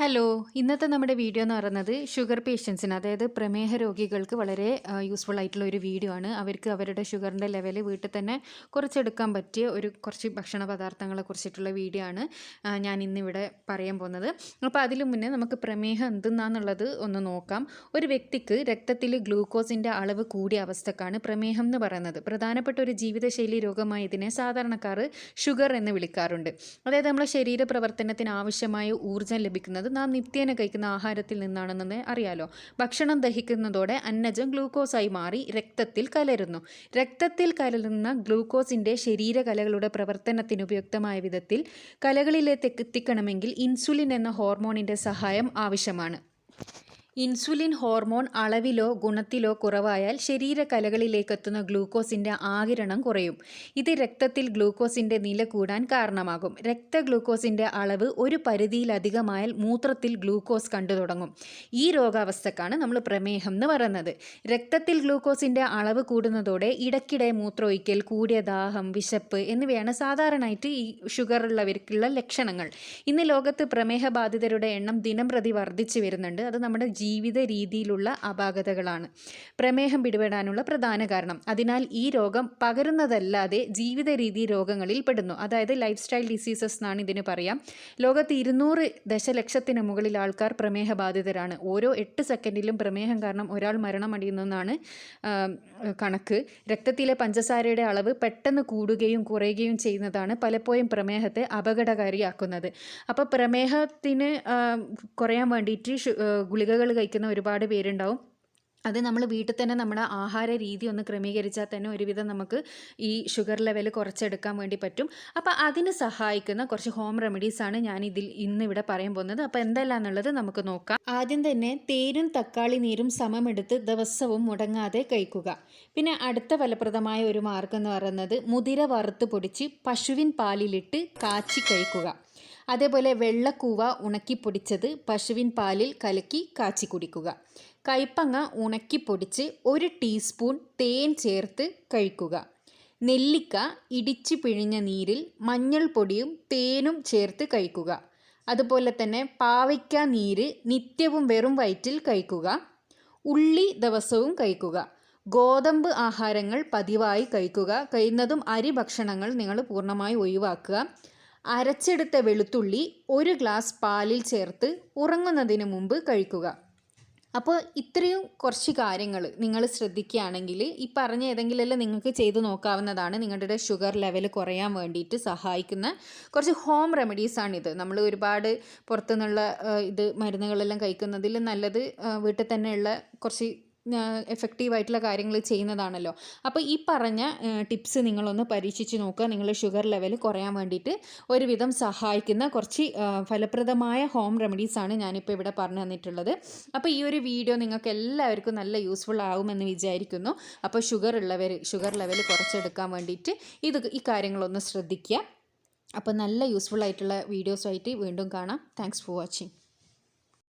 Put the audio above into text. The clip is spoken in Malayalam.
ഹലോ, ഇന്നത്തെ നമ്മുടെ വീഡിയോ എന്ന് പറയുന്നത് ഷുഗർ പേഷ്യൻസിന്, അതായത് പ്രമേഹ രോഗികൾക്ക് വളരെ യൂസ്ഫുൾ ആയിട്ടുള്ള ഒരു വീഡിയോ ആണ്. അവർക്ക് അവരുടെ ഷുഗറിൻ്റെ ലെവൽ വീട്ടിൽ തന്നെ കുറച്ചെടുക്കാൻ പറ്റിയ കുറച്ച് ഭക്ഷണ പദാർത്ഥങ്ങളെ കുറിച്ചിട്ടുള്ള വീഡിയോ ആണ് ഞാൻ ഇന്നിവിടെ പറയാൻ പോകുന്നത്. അപ്പോൾ അതിനു മുന്നേ നമുക്ക് പ്രമേഹം എന്തെന്നാന്നുള്ളത് ഒന്ന് നോക്കാം. ഒരു വ്യക്തിക്ക് രക്തത്തിൽ ഗ്ലൂക്കോസിൻ്റെ അളവ് കൂടിയ അവസ്ഥക്കാണ് പ്രമേഹം എന്ന് പറയുന്നത്. പ്രധാനപ്പെട്ട ഒരു ജീവിതശൈലി രോഗമായി ഇതിനെ സാധാരണക്കാർ ഷുഗർ എന്ന് വിളിക്കാറുണ്ട്. അതായത് നമ്മുടെ ശരീര പ്രവർത്തനത്തിന് ആവശ്യമായ ഊർജ്ജം ലഭിക്കുന്നത് നാം നിത്യേന കഴിക്കുന്ന ആഹാരത്തിൽ നിന്നാണെന്ന് അറിയാലോ. ഭക്ഷണം ദഹിക്കുന്നതോടെ അന്നജം ഗ്ലൂക്കോസായി മാറി രക്തത്തിൽ കലരുന്നു. രക്തത്തിൽ കലരുന്ന ഗ്ലൂക്കോസിൻ്റെ ശരീരകലകളുടെ പ്രവർത്തനത്തിന് ഉപയുക്തമായ വിധത്തിൽ കലകളിലേക്ക് എത്തിക്കണമെങ്കിൽ ഇൻസുലിൻ എന്ന ഹോർമോണിൻ്റെ സഹായം ആവശ്യമാണ്. ഇൻസുലിൻ ഹോർമോൺ അളവിലോ ഗുണത്തിലോ കുറവായാൽ ശരീരകലകളിലേക്ക് എത്തുന്ന ഗ്ലൂക്കോസിൻ്റെ ആഗിരണം കുറയും. ഇത് രക്തത്തിൽ ഗ്ലൂക്കോസിൻ്റെ നില കൂടാൻ കാരണമാകും. ഗ്ലൂക്കോസിൻ്റെ അളവ് ഒരു പരിധിയിലധികമായാൽ മൂത്രത്തിൽ ഗ്ലൂക്കോസ് കണ്ടു തുടങ്ങും. ഈ രോഗാവസ്ഥക്കാണ് നമ്മൾ പ്രമേഹം എന്ന് പറയുന്നത്. രക്തത്തിൽ ഗ്ലൂക്കോസിൻ്റെ അളവ് കൂടുന്നതോടെ ഇടയ്ക്കിടെ മൂത്രമൊഴിക്കൽ, കൂടിയ ദാഹം, വിശപ്പ് എന്നിവയാണ് സാധാരണയായിട്ട് ഈ ഷുഗർ ഉള്ളവർക്കുള്ള ലക്ഷണങ്ങൾ. ഇന്ന് ലോകത്ത് പ്രമേഹ ബാധിതരുടെ എണ്ണം ദിനംപ്രതി വർദ്ധിച്ചു വരുന്നുണ്ട്. അത് നമ്മുടെ ജീവിത രീതിയിലുള്ള അപാകതകളാണ് പ്രമേഹം പിടിപെടാനുള്ള പ്രധാന കാരണം. അതിനാൽ ഈ രോഗം പകരുന്നതല്ലാതെ ജീവിത രീതി രോഗങ്ങളിൽ പെടുന്നു. അതായത് ലൈഫ് സ്റ്റൈൽ ഡിസീസസ് എന്നാണ് ഇതിന് പറയാം. ലോകത്ത് 200 ദശലക്ഷത്തിന് മുകളിൽ ആൾക്കാർ പ്രമേഹ ബാധിതരാണ്. ഓരോ 8 സെക്കൻഡിലും പ്രമേഹം കാരണം ഒരാൾ മരണമടയുന്നതാണ് കണക്ക്. രക്തത്തിലെ പഞ്ചസാരയുടെ അളവ് പെട്ടെന്ന് കൂടുകയും കുറയുകയും ചെയ്യുന്നതാണ് പലപ്പോഴും പ്രമേഹത്തെ അപകടകാരിയാക്കുന്നത്. അപ്പോൾ പ്രമേഹത്തിന് കുറയാൻ വേണ്ടിയിട്ട് ഗുളികകൾ കഴിക്കുന്ന ഒരുപാട് പേരുണ്ടാവും. അത് നമ്മൾ വീട്ടിൽ തന്നെ നമ്മുടെ ആഹാര രീതി ഒന്ന് ക്രമീകരിച്ചാൽ തന്നെ ഒരുവിധം നമുക്ക് ഈ ഷുഗർ ലെവൽ കുറച്ചെടുക്കാൻ വേണ്ടി പറ്റും. അപ്പോൾ അതിന് സഹായിക്കുന്ന കുറച്ച് ഹോം റെമഡീസാണ് ഞാൻ ഇന്നിവിടെ പറയാൻ പോകുന്നത്. അപ്പോൾ എന്തെല്ലാം എന്നുള്ളത് നമുക്ക് നോക്കാം. ആദ്യം തന്നെ തേനും തക്കാളി നീരും സമമെടുത്ത് ദിവസവും മുടങ്ങാതെ കഴിക്കുക. പിന്നെ അടുത്ത ഫലപ്രദമായ ഒരു മാർഗ്ഗം എന്ന് പറയുന്നത് മുതിര വറുത്ത് പൊടിച്ച് പശുവിൻ പാലിലിട്ട് കാച്ചി കഴിക്കുക. അതേപോലെ വെള്ളക്കൂവ ഉണക്കിപ്പൊടിച്ചത് പശുവിൻ പാലിൽ കലക്കി കാച്ചി കുടിക്കുക. കയ്പങ്ങ ഉണക്കിപ്പൊടിച്ച് 1 ടീസ്പൂൺ തേൻ ചേർത്ത് കഴിക്കുക. നെല്ലിക്ക ഇടിച്ചു പിഴിഞ്ഞ നീരിൽ മഞ്ഞൾപ്പൊടിയും തേനും ചേർത്ത് കഴിക്കുക. അതുപോലെ തന്നെ പാവയ്ക്ക നീര് നിത്യവും വെറും വയറ്റിൽ കഴിക്കുക. ഉള്ളി ദിവസവും കഴിക്കുക. ഗോതമ്പ് ആഹാരങ്ങൾ പതിവായി കഴിക്കുക. കഴിയുന്നതും അരി ഭക്ഷണങ്ങൾ നിങ്ങൾ പൂർണ്ണമായി ഒഴിവാക്കുക. അരച്ചെടുത്ത വെളുത്തുള്ളി 1 ഗ്ലാസ് പാലിൽ ചേർത്ത് ഉറങ്ങുന്നതിന് മുമ്പ് കഴിക്കുക. അപ്പോൾ ഇത്രയും കുറച്ച് കാര്യങ്ങൾ നിങ്ങൾ ശ്രദ്ധിക്കുകയാണെങ്കിൽ ഈ പറഞ്ഞ ഏതെങ്കിലുമെല്ലാം നിങ്ങൾക്ക് ചെയ്ത് നോക്കാവുന്നതാണ്. നിങ്ങളുടെ ഷുഗർ ലെവൽ കുറയാൻ വേണ്ടിയിട്ട് സഹായിക്കുന്ന കുറച്ച് ഹോം റെമഡീസാണിത്. നമ്മൾ ഒരുപാട് പുറത്തുനിന്നുള്ള മരുന്നുകളെല്ലാം കഴിക്കുന്നതിൽ നല്ലത് വീട്ടിൽ തന്നെയുള്ള കുറച്ച് എഫക്റ്റീവായിട്ടുള്ള കാര്യങ്ങൾ ചെയ്യുന്നതാണല്ലോ. അപ്പോൾ ഈ പറഞ്ഞ ടിപ്സ് നിങ്ങളൊന്ന് പരീക്ഷിച്ച് നോക്കുക. നിങ്ങളുടെ ഷുഗർ ലെവൽ കുറയാൻ വേണ്ടിയിട്ട് ഒരുവിധം സഹായിക്കുന്ന കുറച്ച് ഫലപ്രദമായ ഹോം റെമഡീസാണ് ഞാനിപ്പോൾ ഇവിടെ പറഞ്ഞു തന്നിട്ടുള്ളത്. അപ്പോൾ ഈ ഒരു വീഡിയോ നിങ്ങൾക്ക് എല്ലാവർക്കും നല്ല യൂസ്ഫുൾ ആകുമെന്ന് വിചാരിക്കുന്നു. അപ്പോൾ ഷുഗർ ലെവൽ കുറച്ചെടുക്കാൻ വേണ്ടിയിട്ട് ഈ കാര്യങ്ങളൊന്ന് ശ്രദ്ധിക്കുക. അപ്പോൾ നല്ല യൂസ്ഫുൾ ആയിട്ടുള്ള വീഡിയോസുമായിട്ട് വീണ്ടും കാണാം. Thanks for watching.